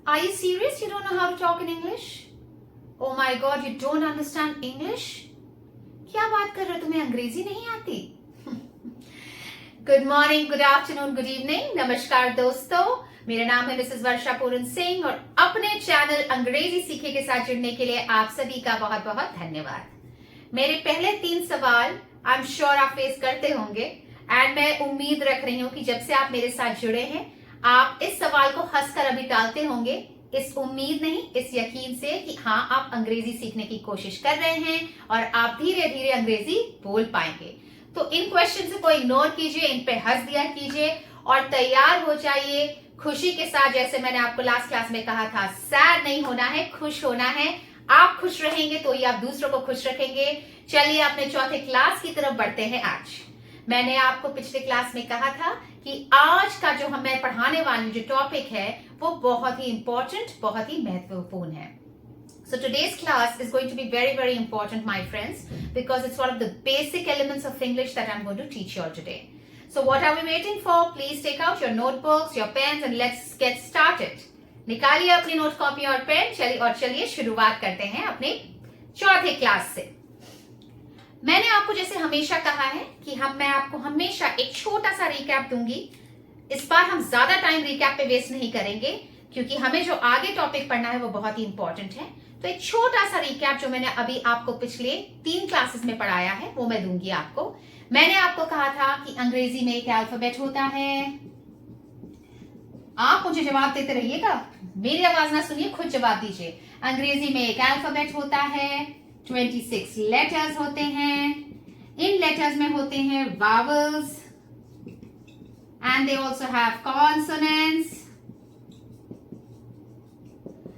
Are you serious? You don't know how to talk in English? Oh my God, you don't understand English? क्या बात कर रहे हो, तुम्हें अंग्रेजी नहीं आती? Good morning, good afternoon, good evening, नमस्कार दोस्तों। मेरा नाम है मिसेस वर्षा पूरन सिंह और अपने चैनल अंग्रेजी सीखे के साथ जुड़ने के लिए आप सभी का बहुत बहुत धन्यवाद। मेरे पहले 3 सवाल आई एम श्योर आप फेस करते होंगे एंड मैं उम्मीद रख रही हूँ कि जब से आप मेरे साथ जुड़े हैं आप इस सवाल को हंसकर अभी टालते होंगे, इस उम्मीद नहीं, इस यकीन से कि हाँ आप अंग्रेजी सीखने की कोशिश कर रहे हैं और आप धीरे धीरे अंग्रेजी बोल पाएंगे। तो इन क्वेश्चन को इग्नोर कीजिए, इन पे हंस दिया कीजिए और तैयार हो जाइए खुशी के साथ। जैसे मैंने आपको लास्ट क्लास में कहा था, सैड नहीं होना है, खुश होना है। आप खुश रहेंगे तो ही आप दूसरों को खुश रखेंगे। चलिए अपने चौथे क्लास की तरफ बढ़ते हैं। आज मैंने आपको पिछले क्लास में कहा था कि आज का जो मैं पढ़ाने वाली जो टॉपिक है वो बहुत ही इंपॉर्टेंट, बहुत ही महत्वपूर्ण है। So today's class is going to be very, very important, my friends, because it's one of the basic elements of English that I'm going to teach you all today. So what are we waiting for? Please take out your notebooks, your pens, and let's get started. निकालिए अपनी note copy और pen, चलिए शुरुआत करते हैं अपने चौथे class से। मैंने आपको जैसे हमेशा कहा है कि मैं आपको हमेशा एक छोटा सा रिकैप दूंगी। इस बार हम ज्यादा टाइम रिकैप पे वेस्ट नहीं करेंगे क्योंकि हमें जो आगे टॉपिक पढ़ना है वो बहुत ही इंपॉर्टेंट है। तो एक छोटा सा रिकैप जो मैंने अभी आपको पिछले 3 क्लासेस में पढ़ाया है वो मैं दूंगी आपको। मैंने आपको कहा था कि अंग्रेजी में एक अल्फाबेट होता है। आप मुझे जवाब देते रहिएगा, मेरी आवाज ना सुनिए, खुद जवाब दीजिए। अंग्रेजी में एक अल्फाबेट होता है, 26 लेटर्स होते हैं। इन लेटर्स में होते हैं vowels and they also have consonants.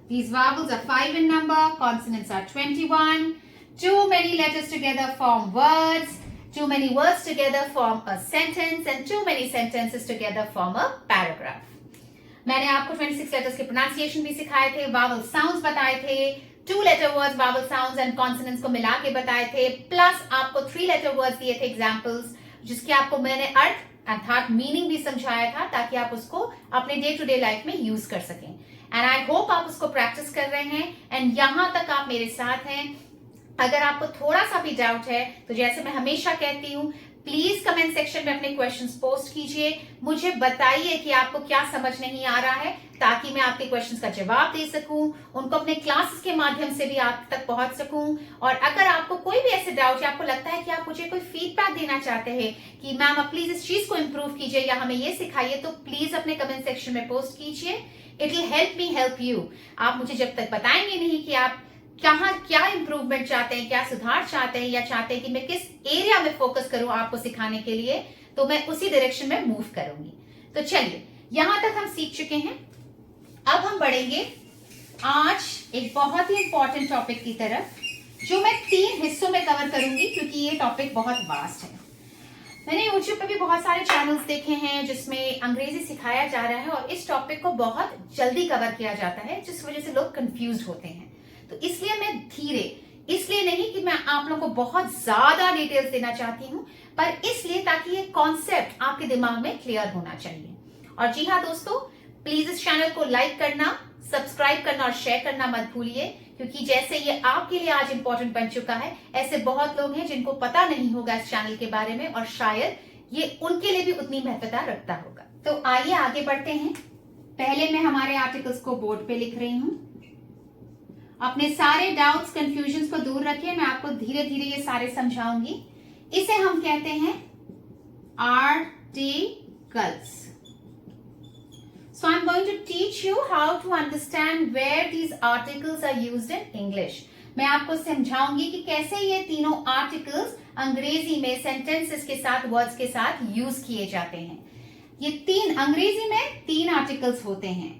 These vowels are 5 in number, consonants are 21. Too many letters together form words. Too many words together form a sentence and too many sentences together form a paragraph. मैंने आपको 26 letters के pronunciation भी सिखाए थे, vowel sounds बताए थे, 2 letter words, vowel sounds and consonants को मिला के बताए थे, प्लस आपको 3 letter words दिए थे examples, जिसके आपको मैंने अर्थ अर्थात मीनिंग भी समझाया था ताकि आप उसको अपने डे टू डे लाइफ में यूज कर सकें। एंड आई होप आप उसको प्रैक्टिस कर रहे हैं एंड यहां तक आप मेरे साथ हैं। अगर आपको थोड़ा सा भी डाउट है तो जैसे मैं हमेशा कहती हूँ, प्लीज कमेंट सेक्शन में अपने क्वेश्चंस पोस्ट कीजिए, मुझे बताइए कि आपको क्या समझ नहीं आ रहा है ताकि मैं आपके क्वेश्चंस का जवाब दे सकूं, उनको अपने क्लासेस के माध्यम से भी आप तक पहुंच सकूं। और अगर आपको कोई भी ऐसे डाउट है, आपको लगता है कि आप मुझे कोई फीडबैक देना चाहते हैं कि मैम आप प्लीज इस चीज को इम्प्रूव कीजिए या हमें ये सिखाइए, तो प्लीज अपने कमेंट सेक्शन में पोस्ट कीजिए। It will help me help you. आप मुझे जब तक बताएंगे नहीं कि आप क्या इंप्रूवमेंट चाहते हैं, क्या सुधार चाहते हैं या चाहते हैं कि मैं किस एरिया में फोकस करूं आपको सिखाने के लिए, तो मैं उसी डायरेक्शन में मूव करूंगी। तो चलिए, यहां तक हम सीख चुके हैं। अब हम बढ़ेंगे आज एक बहुत ही इंपॉर्टेंट टॉपिक की तरफ जो मैं 3 हिस्सों में कवर करूंगी क्योंकि ये टॉपिक बहुत वास्ट है। मैंने YouTube पे भी बहुत सारे चैनल्स देखे हैं जिसमें अंग्रेजी सिखाया जा रहा है और इस टॉपिक को बहुत जल्दी कवर किया जाता है जिस वजह से लोग कंफ्यूज होते हैं। तो इसलिए मैं धीरे, इसलिए नहीं कि मैं आप लोगों को बहुत ज्यादा डिटेल्स देना चाहती हूं, पर इसलिए ताकि ये कॉन्सेप्ट आपके दिमाग में क्लियर होना चाहिए। और जी हाँ दोस्तों, प्लीज इस चैनल को लाइक करना, सब्सक्राइब करना और शेयर करना मत भूलिए क्योंकि जैसे ये आपके लिए आज इंपॉर्टेंट बन चुका है, ऐसे बहुत लोग हैं जिनको पता नहीं होगा इस चैनल के बारे में और शायद ये उनके लिए भी उतनी महत्वता रखता होगा। तो आइए आगे बढ़ते हैं। पहले मैं हमारे आर्टिकल्स को बोर्ड पे लिख रही हूँ। अपने सारे डाउट्स, कंफ्यूजन को दूर रखिए, मैं आपको धीरे धीरे ये सारे समझाऊंगी। इसे हम कहते हैं articles. So I'm going to teach you how to understand where these articles are used in English. मैं आपको समझाऊंगी कि कैसे ये तीनों आर्टिकल्स अंग्रेजी में सेंटेंसेस के साथ, वर्ड्स के साथ यूज किए जाते हैं। ये अंग्रेजी में 3 आर्टिकल्स होते हैं।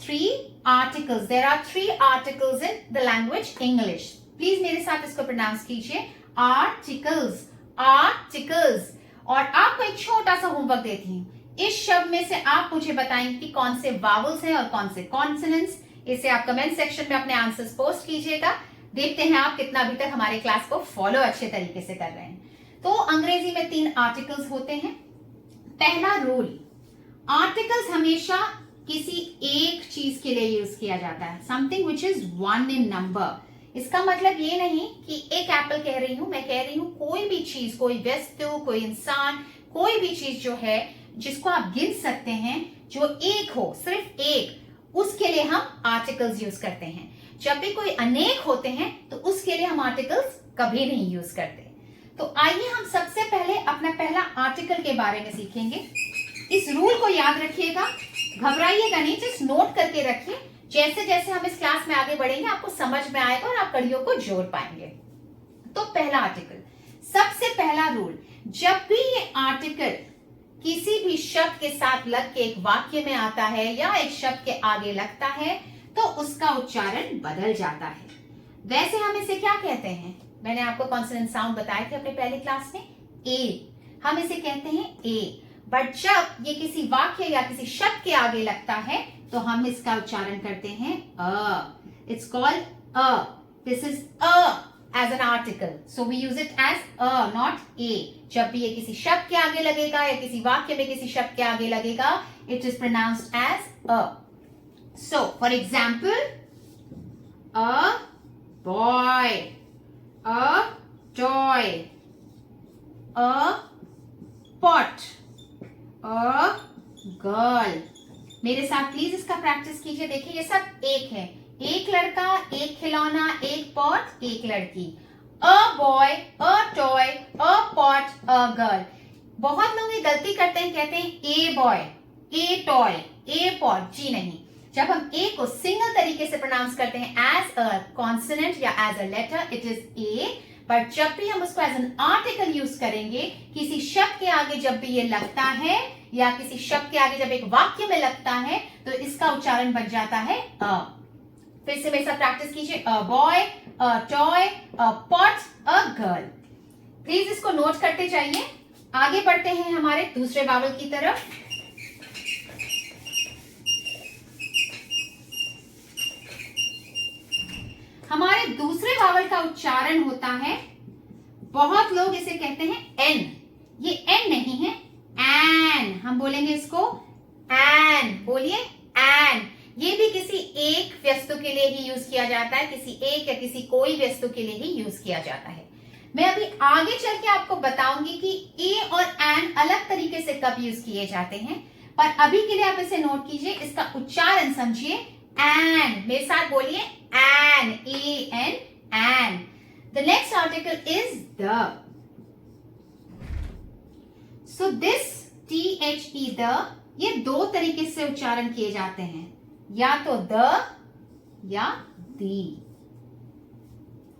3 articles. There are 3 articles in the language English. Please मेरे साथ इसको प्रोनाउंस कीजिए, आर्टिकल्स, आर्टिकल्स। और आपको एक छोटा सा होमवर्क देती हूँ। इस शब्द में से आप मुझे बताएंगे कि कौन से वावल्स हैं और कौन से कॉन्सोनेंट्स। इसे आप कमेंट सेक्शन में अपने आंसर्स पोस्ट कीजिएगा। देखते हैं आप कितना अभी तक हमारे क्लास को फॉलो अच्छे तरीके से कर रहे हैं। तो अंग्रेजी में 3 आर्टिकल्स होते हैं। पहला रूल, आर्टिकल्स हमेशा किसी एक चीज उसके लिए यूज किया जाता है। Something which is one in number. इसका मतलब ये नहीं कि एक एप्पल कह रही हूं, मैं कह रही हूं कोई भी चीज, कोई वस्तु, कोई इंसान, कोई भी चीज जो है जिसको आप गिन सकते हैं, जो एक हो, सिर्फ एक, उसके लिए हम आर्टिकल्स यूज करते हैं। जब भी कोई अनेक होते हैं तो उसके लिए हम आर्टिकल्स कभी नहीं यूज करते। तो आइए हम सबसे पहले अपना पहला आर्टिकल के बारे में सीखेंगे। इस रूल को याद रखिएगा, घबराइएगा नहीं, जस्ट नोट करके रखिए। जैसे जैसे हम इस क्लास में आगे बढ़ेंगे आपको समझ में आएगा और आप कड़ियों को जोड़ पाएंगे। तो पहला आर्टिकल, सबसे पहला रूल, जब भी ये आर्टिकल किसी भी शब्द के साथ लग के एक वाक्य में आता है या एक शब्द के आगे लगता है तो उसका उच्चारण बदल जाता है। वैसे हम इसे क्या कहते हैं? मैंने आपको कॉन्सोनेंट साउंड बताए थे अपने पहले क्लास में, ए। हम इसे कहते हैं ए। बट जब ये किसी वाक्य या किसी शब्द के आगे लगता है तो हम इसका उच्चारण करते हैं अ। It's called a. This is a as an article, so we use it as a, not A. जब भी ये किसी शब्द के आगे लगेगा या किसी वाक्य में किसी शब्द के आगे लगेगा, it is pronounced as a. So for example, a boy, a toy, a pot, a girl. मेरे साथ प्लीज इसका प्रैक्टिस कीजिए। देखिए ये सब एक है, एक लड़का, एक खिलौना, एक पॉट, एक लड़की। A boy, a toy, a pot, a girl. बहुत लोग ये गलती करते हैं, कहते हैं a boy, a toy, a pot. जी नहीं, जब हम ए को सिंगल तरीके से प्रोनाउंस करते हैं एज अ कॉन्सोनेंट या as a letter, it is A. But जब भी हम उसको एज एन आर्टिकल यूज करेंगे, किसी शब्द के आगे जब भी ये लगता है या किसी शब्द के आगे जब एक वाक्य में लगता है तो इसका उच्चारण बन जाता है अ। फिर से मेरे साथ प्रैक्टिस कीजिए, अ boy, a toy, a pot, a girl. Please इसको नोट करते जाइए। आगे बढ़ते हैं हमारे दूसरे वावल की तरफ। हमारे दूसरे वावल का उच्चारण होता है, बहुत लोग इसे कहते हैं एन। ये एन नहीं है, एन। हम बोलेंगे इसको एन। बोलिए एन। ये भी किसी एक वस्तु के लिए ही यूज किया जाता है, किसी एक या किसी कोई वस्तु के लिए ही यूज किया जाता है। मैं अभी आगे चल के आपको बताऊंगी कि ए और एन अलग तरीके से कब यूज किए जाते हैं, पर अभी के लिए आप इसे नोट कीजिए, इसका उच्चारण समझिए। एन, मेरे साथ बोलिए an, A N, an. The next article is the. So this THE, the, ये दो तरीके से उच्चारण किए जाते हैं, या तो द या दी।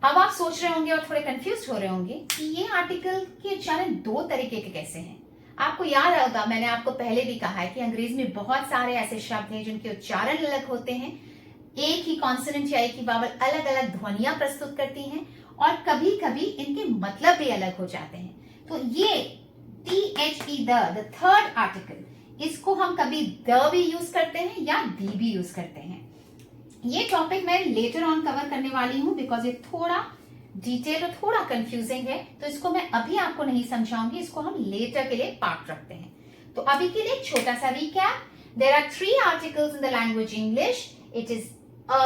अब आप सोच रहे होंगे और थोड़े कंफ्यूज हो रहे होंगे कि ये आर्टिकल के उच्चारण दो तरीके के कैसे हैं। आपको याद होगा, मैंने आपको पहले भी कहा है कि अंग्रेजी में बहुत सारे ऐसे शब्द हैं जिनके उच्चारण अलग होते हैं। एक ही कॉन्सोनेंट या एक ही वावल अलग अलग ध्वनियां प्रस्तुत करती हैं और कभी कभी इनके मतलब भी अलग हो जाते हैं। तो ये THE, द थर्ड आर्टिकल, इसको हम कभी द भी यूज करते हैं या दी भी यूज करते हैं। ये टॉपिक मैं लेटर ऑन कवर करने वाली हूं बिकॉज ये थोड़ा डिटेल और थोड़ा कंफ्यूजिंग है, तो इसको मैं अभी आपको नहीं समझाऊंगी, इसको हम लेटर के लिए पार्ट रखते हैं। तो अभी के लिए छोटा सा recap. There are 3 articles in the language English. It is a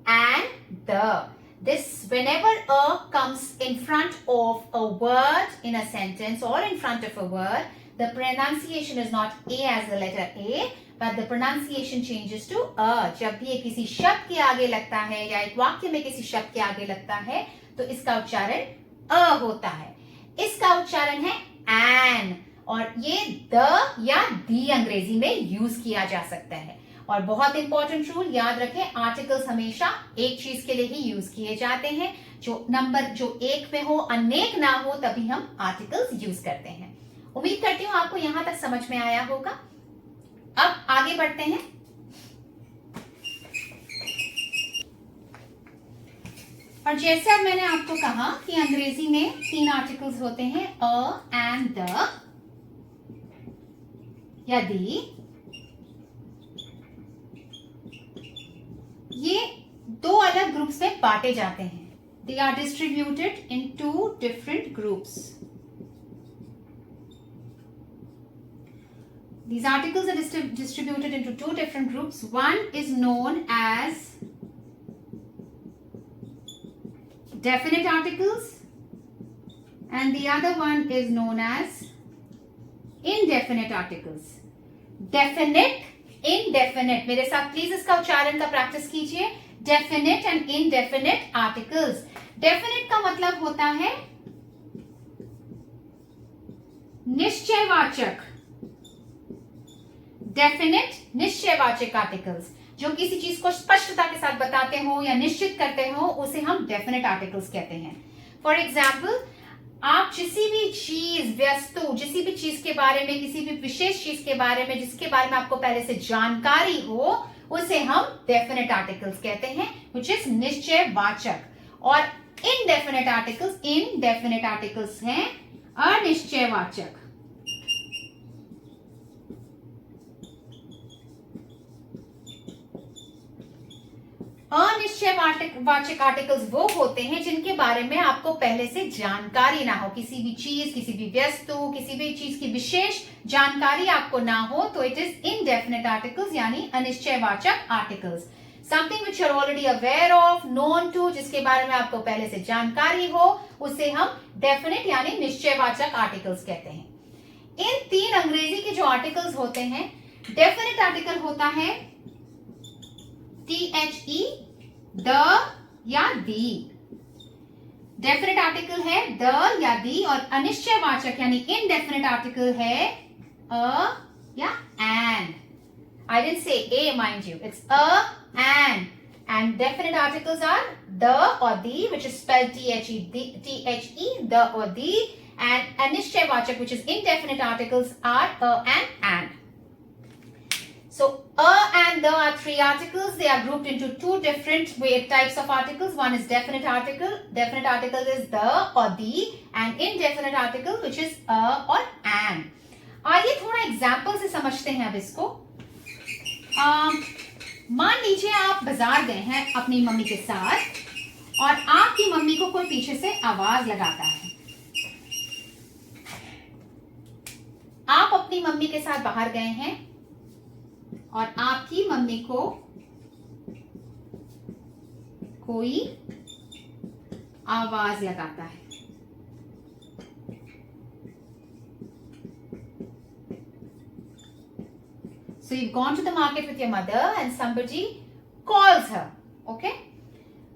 and the. This, whenever a comes in front of a word in a sentence or in front of a word, the pronunciation is not A as the letter A, but the pronunciation changes to a. जब भी ये किसी शब्द के आगे लगता है या एक वाक्य में किसी शब्द के आगे लगता है तो इसका उच्चारण अ होता है। इसका उच्चारण है एन, और ये द या दी अंग्रेजी में यूज किया जा सकता है। और बहुत इंपॉर्टेंट रूल याद रखें, आर्टिकल्स हमेशा एक चीज के लिए ही यूज किए जाते हैं। जो नंबर जो एक में हो, अनेक ना हो, तभी हम आर्टिकल्स यूज करते हैं। उम्मीद करती हूं आपको यहां तक समझ में आया होगा। अब आगे बढ़ते हैं। और जैसे अब मैंने आपको कहा कि अंग्रेजी में 3 आर्टिकल्स होते हैं, अ एंड द या दी। ये दो अलग ग्रुप्स में बांटे जाते हैं। They are distributed in 2 different groups. These articles are distributed into two different groups. One is known as definite articles and the other one is known as indefinite articles. Definite, indefinite. मेरे साथ please इसका उच्चारण का practice कीजिए. Definite and indefinite articles. Definite का मतलब होता है निश्चयवाचक. डेफिनेट निश्चयवाचक आर्टिकल्स जो किसी चीज को स्पष्टता के साथ बताते हो या निश्चित करते हो उसे हम डेफिनेट आर्टिकल्स कहते हैं. फॉर एग्जाम्पल, आप किसी भी चीज, वस्तु, किसी भी चीज के बारे में, किसी भी विशेष चीज के बारे में जिसके बारे में आपको पहले से जानकारी हो उसे हम डेफिनेट आर्टिकल्स कहते हैं, विच इज निश्चयवाचक. और इनडेफिनेट आर्टिकल्स हैं अनिश्चयवाचक. अनिश्चयवाचक आर्टिकल्स वो होते हैं जिनके बारे में आपको पहले से जानकारी ना हो. किसी भी चीज, किसी भी वस्तु, किसी भी चीज की विशेष जानकारी आपको ना हो तो इट इज इनडेफिनेट आर्टिकल्स यानी अनिश्चयवाचक articles. Something which you are already aware of, known to, जिसके बारे में आपको पहले से जानकारी हो उसे हम डेफिनेट यानी निश्चयवाचक आर्टिकल्स कहते हैं. इन तीन अंग्रेजी के जो आर्टिकल्स होते हैं, डेफिनेट आर्टिकल होता है THE, द या दी. डेफिनेट आर्टिकल है द या दी और अनिश्चयवाचक यानी इनडेफिनेट आर्टिकल है अ या N. I didn't say a, mind you. It's a, an. And definite articles are the or the, which is spelled THE, the or the. And anishtayavachak, which is indefinite articles, are a and an. So, a and the are three articles. They are grouped into two different types of articles. One is definite article. Definite article is the or the, and indefinite article, which is a or an. आइए थोड़ा example से समझते हैं अब इसको. मान लीजिए आप बाजार गए हैं अपनी मम्मी के साथ और आपकी मम्मी को कोई पीछे से आवाज लगाता है. आप अपनी मम्मी के साथ बाहर गए हैं और आपकी मम्मी को कोई आवाज लगाता है. So you've gone to the market with your mother and somebody calls her. Okay?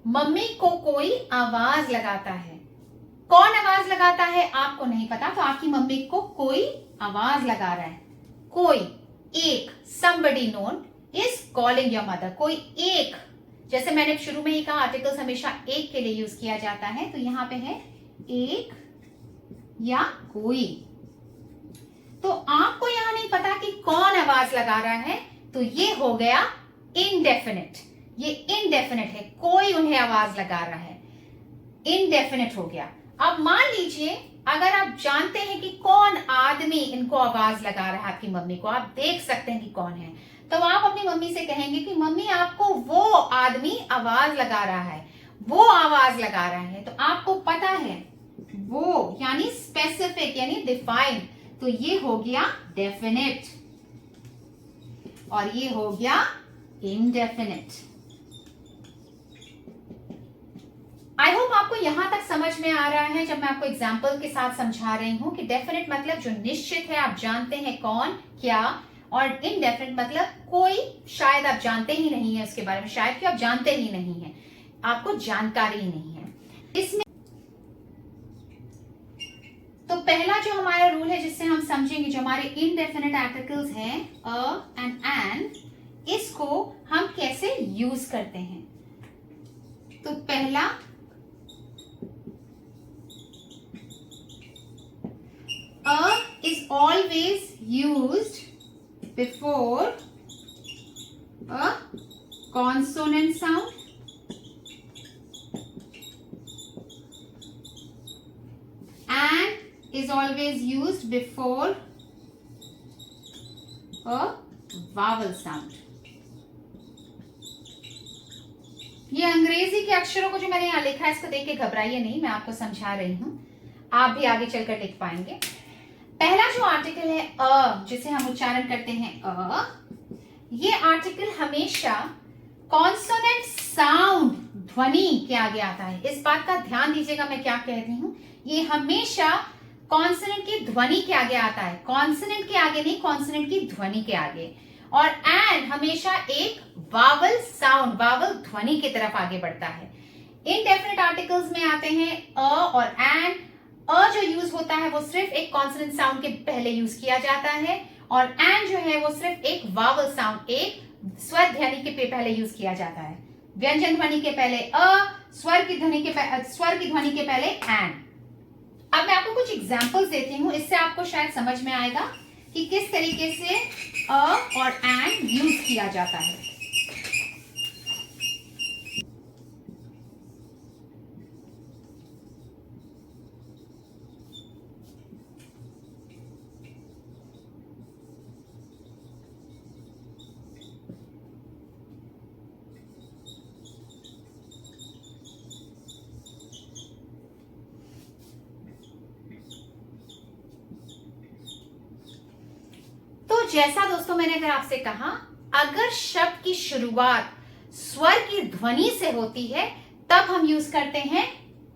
Mummy को कोई आवाज लगाता है. कौन आवाज लगाता है आपको नहीं पता, तो आपकी मम्मी को कोई आवाज लगा रहा है. कोई एक, somebody known is calling your mother. कोई एक, जैसे मैंने शुरू में ही कहा आर्टिकल्स हमेशा एक के लिए यूज किया जाता है, तो यहां पे है एक या कोई. तो आपको यहां नहीं पता कि कौन आवाज लगा रहा है, तो ये हो गया इनडेफिनेट. ये इनडेफिनेट है, कोई उन्हें आवाज लगा रहा है, इनडेफिनेट हो गया. अब मान लीजिए अगर आप जानते हैं कि कौन आदमी इनको आवाज लगा रहा है, आपकी मम्मी को आप देख सकते हैं कि कौन है, तो आप अपनी मम्मी से कहेंगे कि मम्मी आपको वो आदमी आवाज लगा रहा है, वो आवाज लगा रहा है. तो आपको पता है वो यानी स्पेसिफिक यानी डिफाइंड, तो ये हो गया डेफिनेट और ये हो गया इनडेफिनेट. आई होप आपको यहां तक समझ में आ रहा है जब मैं आपको एग्जाम्पल के साथ समझा रही हूं कि डेफिनेट मतलब जो निश्चित है, आप जानते हैं कौन क्या, और इनडेफिनेट मतलब कोई शायद आप जानते ही नहीं है उसके बारे में, शायद कि आप जानते ही नहीं है, आपको जानकारी ही नहीं है. इसमें तो पहला जो हमारा रूल है जिससे हम समझेंगे, जो हमारे इनडेफिनेट आर्टिकल्स हैं अ एंड एन, इसको हम कैसे यूज करते हैं. तो पहला, a is always used before a consonant sound and is always used before a vowel sound. ये अंग्रेजी के अक्षरों को जो मैंने यहां लिखा है इसको देख के घबराइए नहीं, मैं आपको समझा रही हूं, आप भी आगे चलकर लिख पाएंगे. पहला जो आर्टिकल है अ, जिसे हम उच्चारण करते हैं अ, ये आर्टिकल हमेशा कॉन्सोनेंट साउंड ध्वनि के आगे आता है। इस बात का ध्यान दीजिएगा मैं क्या कह रही हूं, ये हमेशा कॉन्सोनेंट की ध्वनि के आगे आता है, कॉन्सोनेंट के आगे नहीं, कॉन्सोनेंट की ध्वनि के आगे। और एन हमेशा एक वावल साउंड, वावल ध्वनि की तरफ आगे बढ़ता है। इनडेफिनिट आर्टिकल्स में आते हैं अ और एन। अ जो यूज होता है वो सिर्फ एक कॉन्सोनेंट साउंड के पहले यूज किया जाता है, और एन जो है वो सिर्फ एक वावल साउंड, एक स्वर ध्वनि के पहले यूज किया जाता है। व्यंजन ध्वनि के पहले अ, स्वर की ध्वनि के पहले एन। अब मैं आपको कुछ एग्जांपल्स देती हूँ, इससे आपको शायद समझ में आएगा कि किस तरीके से अ और एन यूज किया जाता है। जैसा दोस्तों मैंने अगर आपसे कहा, अगर शब्द की शुरुआत स्वर की ध्वनि से होती है तब हम यूज करते हैं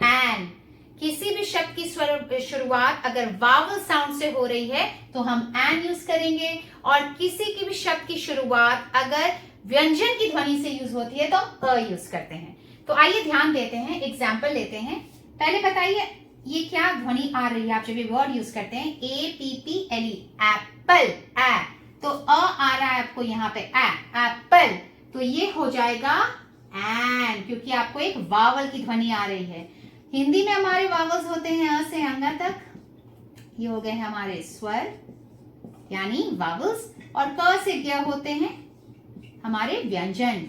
एन। किसी भी शब्द की शुरुआत अगर वावल साउंड से हो रही है तो हम एन यूज करेंगे, और किसी की भी शब्द की शुरुआत अगर व्यंजन की ध्वनि से यूज होती है तो हम अ यूज करते हैं। तो आइए ध्यान देते हैं, एग्जाम्पल लेते हैं। पहले बताइए ये क्या ध्वनि आ रही है, आप जब ये वर्ड यूज करते हैं APPLE, एप्पल, ए, तो अ आ रहा है आपको यहाँ पे एप्पल, तो ये हो जाएगा एन, क्योंकि आपको एक वावल की ध्वनि आ रही है। हिंदी में हमारे वावल्स होते हैं अ से अंगा तक, ये हो गए हमारे स्वर यानी वावल्स, और क से ग होते हैं हमारे व्यंजन।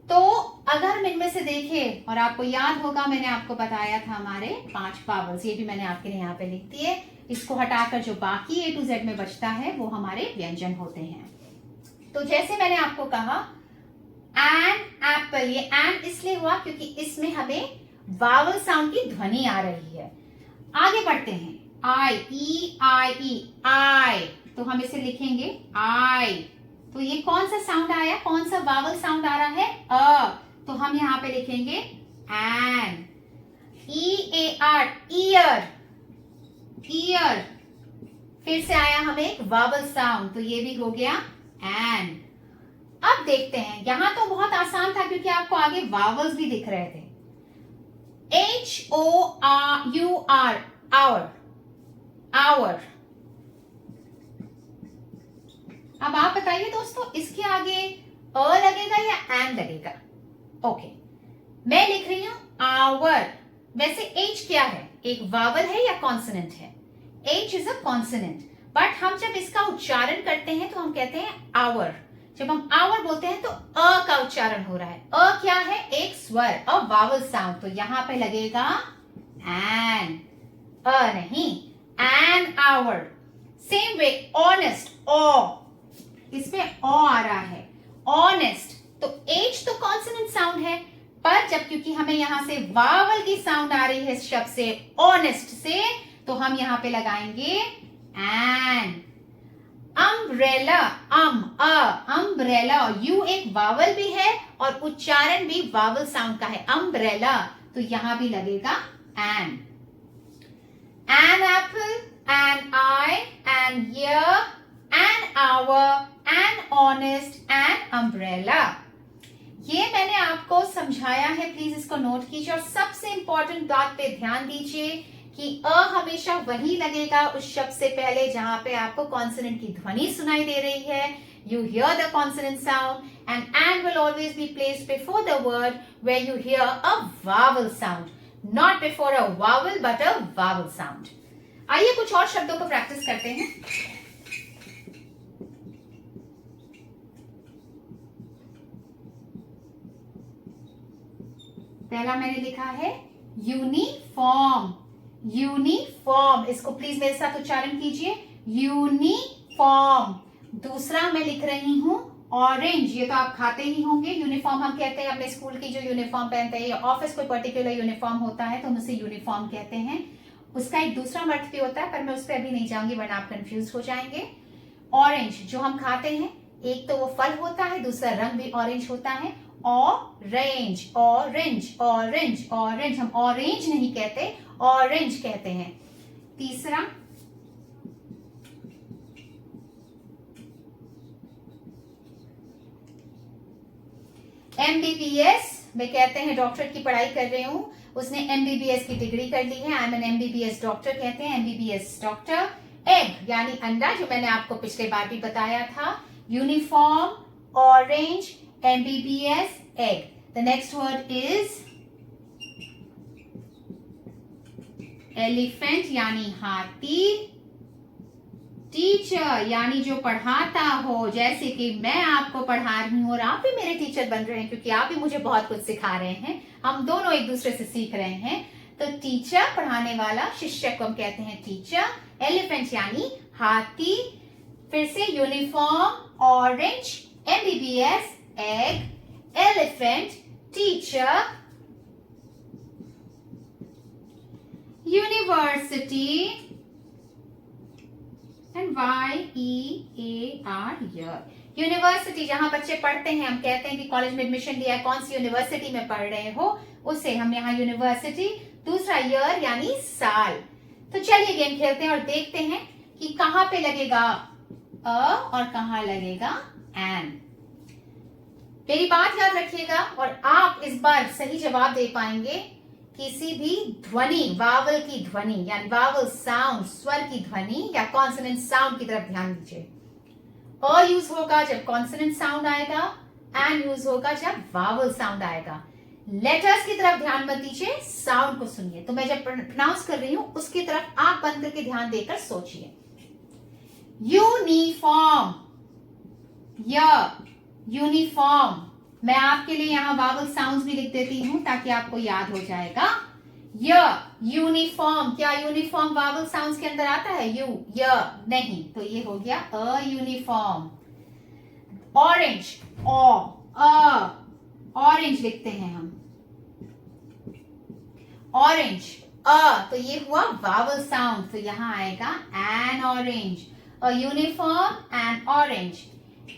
तो अगर हम इनमें से देखें, और आपको याद होगा मैंने आपको बताया था हमारे 5 वावल्स, ये भी मैंने आपके लिए यहाँ पे लिख दिए। इसको हटाकर जो बाकी A to Z में बचता है वो हमारे व्यंजन होते हैं। तो जैसे मैंने आपको कहा एन एप्पल, ये एन इसलिए हुआ क्योंकि इसमें हमें वावल साउंड की ध्वनि आ रही है। आगे बढ़ते हैं, आई, तो हम इसे लिखेंगे आई, तो ये कौन सा साउंड आया, कौन सा वावल साउंड आ रहा है, अ, तो हम यहाँ पे लिखेंगे एन। EAR, ईयर, फिर से आया हमें एक वावल साउंड, तो ये भी हो गया एन। अब देखते हैं, यहां तो बहुत आसान था क्योंकि आपको आगे वावल्स भी दिख रहे थे। HOUR, hour. अब आप बताइए दोस्तों, इसके आगे अ लगेगा या एन लगेगा? ओके, मैं लिख रही हूं आवर। वैसे एच क्या है, एक वावल है या कॉन्सोनेंट है? H is a consonant, but हम जब इसका उच्चारण करते हैं तो हम कहते हैं आवर। जब हम आवर बोलते हैं तो अ का उच्चारण हो रहा है। अ क्या है, एक स्वर, अ वावल साउंड, तो यहां पे लगेगा एन, अ नहीं, an hour. Same way honest, O, इसमें ओ आ रहा है, ऑनेस्ट, तो एच तो कॉन्सोनेंट साउंड है, पर जब क्योंकि हमें यहां से वावल की साउंड आ रही है इस शब्द से, ऑनेस्ट से, तो हम यहां पे लगाएंगे एन। अम्ब्रेला, अम्ब्रेला, यू एक वावल भी है और उच्चारण भी वावल साउंड का है, अम्ब्रेला, तो यहां भी लगेगा an. An apple, an eye, an ear, an hour, an honest, an umbrella. ये मैंने आपको समझाया है, प्लीज इसको नोट कीजिए, और सबसे इंपॉर्टेंट बात पे ध्यान दीजिए कि अ हमेशा वही लगेगा उस शब्द से पहले जहां पे आपको कॉन्सोनेंट की ध्वनि सुनाई दे रही है। You hear the consonant sound, and "and" will always be placed before the word where you hear a vowel sound, not before a vowel but a vowel sound. आइए कुछ और शब्दों को प्रैक्टिस करते हैं। पहला मैंने लिखा है यूनिफॉर्म, यूनिफॉर्म, इसको प्लीज मेरे साथ उच्चारण कीजिए, यूनिफॉर्म। दूसरा मैं लिख रही हूं ऑरेंज, ये तो आप खाते ही होंगे। यूनिफॉर्म हम कहते हैं अपने स्कूल की जो यूनिफॉर्म पहनते हैं, या ऑफिस कोई पर्टिकुलर यूनिफॉर्म होता है तो हम उसे यूनिफॉर्म कहते हैं। उसका एक दूसरा अर्थ भी होता है, पर मैं उस पर अभी नहीं जाऊंगी वरना आप कंफ्यूज हो जाएंगे। ऑरेंज जो हम खाते हैं, एक तो वो फल होता है, दूसरा रंग भी ऑरेंज होता है। ऑरेंज, ऑरेंज, ऑरेंज, ऑरेंज, हम ऑरेंज नहीं कहते, ऑरेंज कहते हैं। तीसरा MBBS में कहते हैं डॉक्टर की पढ़ाई कर रहे हूं, उसने MBBS की डिग्री कर ली है, I am an MBBS doctor कहते हैं, MBBS डॉक्टर। एग यानी अंडा, जो मैंने आपको पिछले बार भी बताया था। Uniform, orange, MBBS, egg. The next word is elephant यानी हाथी। टीचर यानी जो पढ़ाता हो, जैसे कि मैं आपको पढ़ा रही हूँ और आप भी मेरे टीचर बन रहे हैं, क्योंकि आप भी मुझे बहुत कुछ सिखा रहे हैं, हम दोनों एक दूसरे से सीख रहे हैं। तो टीचर पढ़ाने वाला, शिक्षक को हम कहते हैं टीचर। एलिफेंट यानी हाथी। फिर से uniform, orange, MBBS, egg, elephant, teacher. University and YEAR, university जहां बच्चे पढ़ते हैं, हम कहते हैं कि कॉलेज में एडमिशन लिया है, कौन सी यूनिवर्सिटी में पढ़ रहे हो, उसे हम यहाँ यूनिवर्सिटी। दूसरा ईयर यानी साल। तो चलिए गेम खेलते हैं और देखते हैं कि कहां पे लगेगा अ और कहां लगेगा एन। मेरी बात याद रखिएगा और आप इस बार सही जवाब दे पाएंगे। किसी भी ध्वनि, वावल की ध्वनि यानी वावल साउंड, स्वर की ध्वनि या कॉन्सोनेंट साउंड की तरफ ध्यान दीजिए। अ यूज होगा जब कॉन्सोनेंट साउंड आएगा, एन यूज होगा जब वावल साउंड आएगा। लेटर्स की तरफ ध्यान मत दीजिए, साउंड को सुनिए। तो मैं जब प्रोनाउंस कर रही हूं उसकी तरफ आंख बंद करके ध्यान देकर सोचिए। Uniform, uniform. मैं आपके लिए यहाँ वावल साउंड्स भी लिख देती हूँ ताकि आपको याद हो जाएगा। यूनिफॉर्म, क्या यूनिफॉर्म वावल साउंड्स के अंदर आता है? नहीं, तो ये हो गया अ यूनिफॉर्म। ऑरेंज, ऑरेंज लिखते हैं हम, ऑरेंज तो ये हुआ वावल साउंड, तो यहां आएगा N orange. A uniform and orange.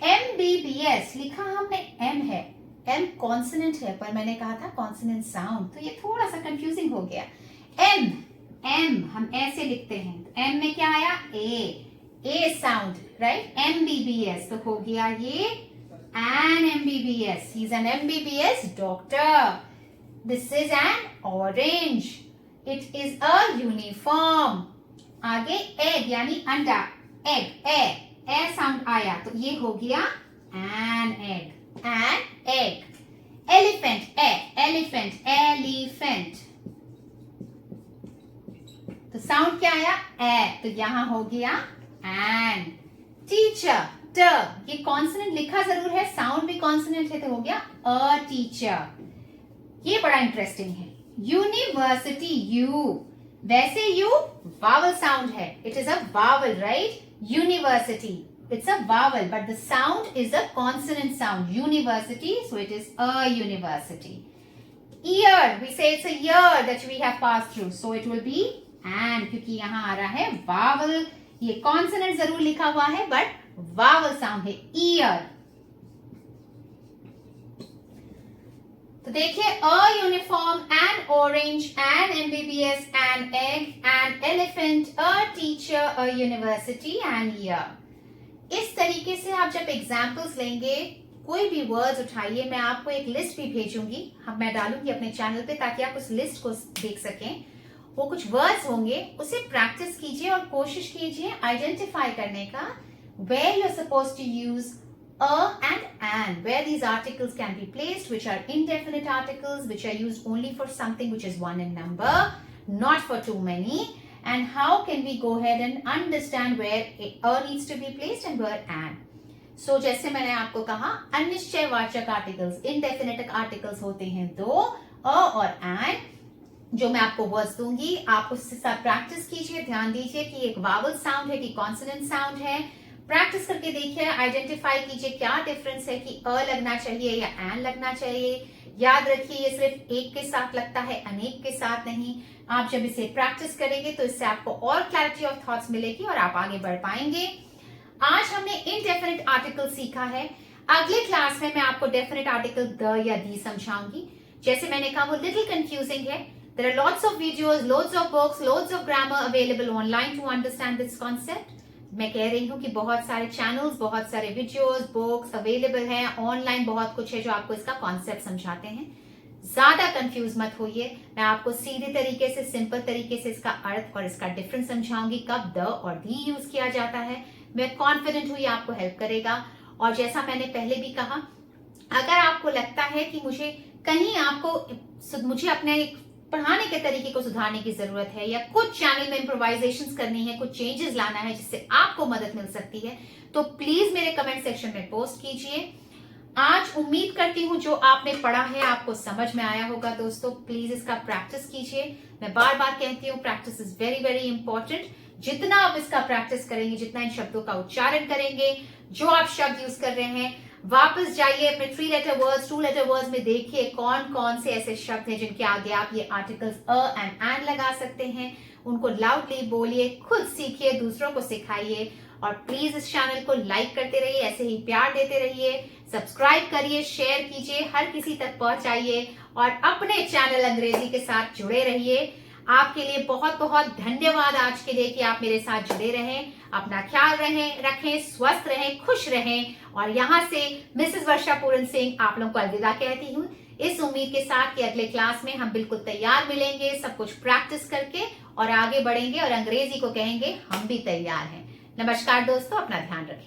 MBBS लिखा हमने M है, M कॉन्सोनेंट है, पर मैंने कहा था कॉन्सोनेंट साउंड, तो ये थोड़ा सा कंफ्यूजिंग हो गया। M हम ऐसे लिखते हैं, M में क्या आया? A sound, right? MBBS तो हो गया ये an MBBS, he is an MBBS doctor. This is an orange, it is a uniform. आगे egg यानी अंडा, egg, ए साउंड आया तो ये हो गया an egg. एलिफेंट, एलिफेंट, तो साउंड क्या आया? ए, तो यहां हो गया an. टीचर, ट, ये कॉन्सोनेंट लिखा जरूर है, साउंड भी कॉन्सोनेंट है, तो हो गया अ टीचर। ये बड़ा इंटरेस्टिंग है। यूनिवर्सिटी, यू, वैसे यू वावल साउंड है, it is a vowel, right? University, it's a vowel, but the sound is a consonant sound. University, so it is a university. Year, we say it's a year that we have passed through, so it will be an, क्योंकि यहाँ आ रहा है vowel, ये consonant जरूर लिखा हुआ है, but vowel sound है, year. तो देखिए, a uniform, an orange, an MBBS, an egg, an elephant, a teacher, a university, and year. इस तरीके से आप जब एग्जाम्पल्स लेंगे, कोई भी वर्ड्स उठाइए, मैं आपको एक लिस्ट भी भेजूंगी, मैं डालूंगी अपने चैनल पे ताकि आप उस लिस्ट को देख सकें। वो कुछ वर्ड्स होंगे, उसे प्रैक्टिस कीजिए और कोशिश कीजिए आइडेंटिफाई करने का, where you're supposed to use and an, where these articles can be placed, which are indefinite articles, which are used only for something which is one in number, not for too many, and how can we go ahead and understand where a needs to be placed and where an. So जैसे मैंने आपको कहा, अनिश्चयवाचक articles, indefinite articles होते हैं दो, अ और an, जो मैं आपको वर्ड्स दूंगी, आप उससे साथ प्रैक्टिस कीजिए, ध्यान दीजिए कि एक वावल साउंड है कि कॉन्सोनेंट साउंड है। प्रैक्टिस करके देखिए, आइडेंटिफाई कीजिए क्या डिफरेंस है कि अ लगना चाहिए या एन लगना चाहिए। याद रखिए ये सिर्फ एक के साथ लगता है, अनेक के साथ नहीं। आप जब इसे प्रैक्टिस करेंगे तो इससे आपको और क्लैरिटी ऑफ थॉट्स मिलेगी और आप आगे बढ़ पाएंगे। आज हमने इनडेफिनिट आर्टिकल सीखा है। अगले क्लास में मैं आपको डेफिनेट आर्टिकल द या दी समझाऊंगी। जैसे मैंने कहा वो लिटिल कंफ्यूजिंग है। There are lots of videos, loads of books, loads of grammar available online to understand this concept. मैं कह रही हूँ कि बहुत सारे चैनल्स, बहुत सारे वीडियोस, बुक्स अवेलेबल हैं ऑनलाइन, बहुत कुछ है जो आपको इसका कॉन्सेप्ट समझाते हैं। ज्यादा कंफ्यूज मत होइए, मैं आपको सीधे तरीके से, सिंपल तरीके से इसका अर्थ और इसका डिफरेंस समझाऊंगी, कब द और दी यूज किया जाता है। मैं कॉन्फिडेंट हूँ ये आपको हेल्प करेगा। और जैसा मैंने पहले भी कहा, अगर आपको लगता है कि मुझे अपने पढ़ाने के तरीके को सुधारने की जरूरत है या कुछ चैनल में इम्प्रोवाइजेशन करनी है, कुछ चेंजेस लाना है जिससे आपको मदद मिल सकती है, तो प्लीज मेरे कमेंट सेक्शन में पोस्ट कीजिए। आज उम्मीद करती हूँ जो आपने पढ़ा है आपको समझ में आया होगा। दोस्तों प्लीज इसका प्रैक्टिस कीजिए। मैं बार बार कहती हूँ practice is very very important. जितना आप इसका प्रैक्टिस करेंगे, जितना इन शब्दों का उच्चारण करेंगे, जो आप शब्द यूज कर रहे हैं, वापस जाइए अपने 3 लेटर वर्ड्स, 2 लेटर वर्ड्स में देखिए कौन कौन से ऐसे शब्द हैं जिनके आगे आप ये आर्टिकल्स अ एंड एन लगा सकते हैं। उनको लाउडली बोलिए, खुद सीखिए, दूसरों को सिखाइए। और प्लीज इस चैनल को लाइक करते रहिए, ऐसे ही प्यार देते रहिए, सब्सक्राइब करिए, शेयर कीजिए, हर किसी तक पहुंचाइए और अपने चैनल अंग्रेजी के साथ जुड़े रहिए। आपके लिए बहुत बहुत धन्यवाद आज के लिए कि आप मेरे साथ जुड़े रहें। अपना ख्याल रखें, स्वस्थ रहें, खुश रहें। और यहाँ से मिसेस वर्षा पूरन सिंह आप लोगों को अलविदा कहती हूँ, इस उम्मीद के साथ कि अगले क्लास में हम बिल्कुल तैयार मिलेंगे, सब कुछ प्रैक्टिस करके और आगे बढ़ेंगे और अंग्रेजी को कहेंगे हम भी तैयार हैं। नमस्कार दोस्तों, अपना ध्यान रखें।